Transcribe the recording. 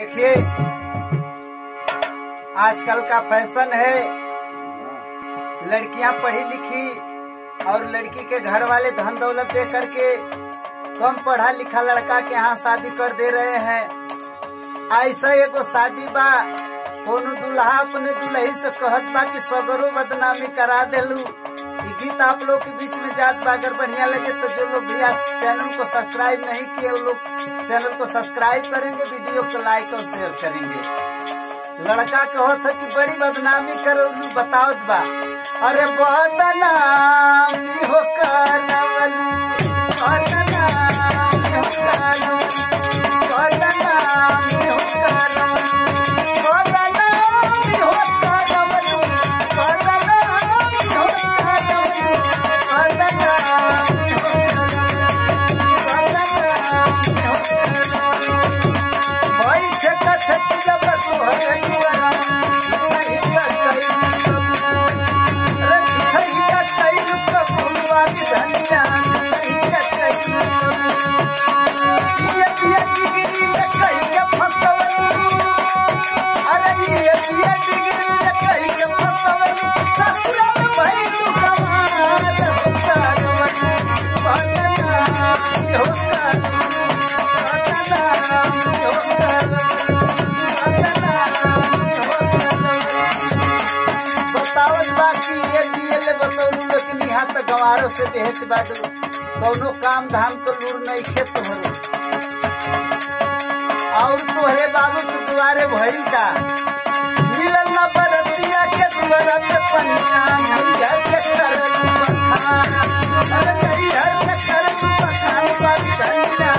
देखिए आजकल का फैशन है, लड़कियां पढ़ी लिखी और लड़की के घर वाले धन दौलत दे करके कम पढ़ा लिखा लड़का के यहाँ शादी कर दे रहे हैं। ऐसा एगो शादी बा, कोनो दुल्हा अपने दुल्ही से कहत बा कि सगरो बदनामी करा देलू। ये गीत आप लोग के बीच में जात बा, अगर बढ़िया लगे तो जो लोग भैया चैनल को सब्सक्राइब नहीं किए वो लोग चैनल को सब्सक्राइब करेंगे, वीडियो को लाइक और शेयर करेंगे। लड़का कहत है कि बड़ी बदनामी करो, बताओ बा अरे बदनामी हो करवलू, बदनामी हो करवलू, बदनामी हो करवलू, बदनामी हो करवलू, बदनामी हो करवलू, बदनामी हो करवलू। भाई से कछत जब तुहरे जुआरा नहीं कई धनिया नहीं कई ये डिग्री कई के फसवली, अरे ये डिग्री कई के फसवली, ससुरा में भाई तू कमाल हो करवली, बदनामी हो करवली, बदनामी हो करवली, बदनामी हो करवली। बतावत बाकी ये दिए बतौलू, लेकिन यहाँ तक गंवारों से बेहच बाटू, कौनो काम धाम को लूर नहीं खेत तोहरो और तोहरे बाबू के दुआरे भइल का मिलल न बरतिया के दुआरा पे पनिया नैया के करलू बखान, अरे नैया के करलू बखान, बात धनिया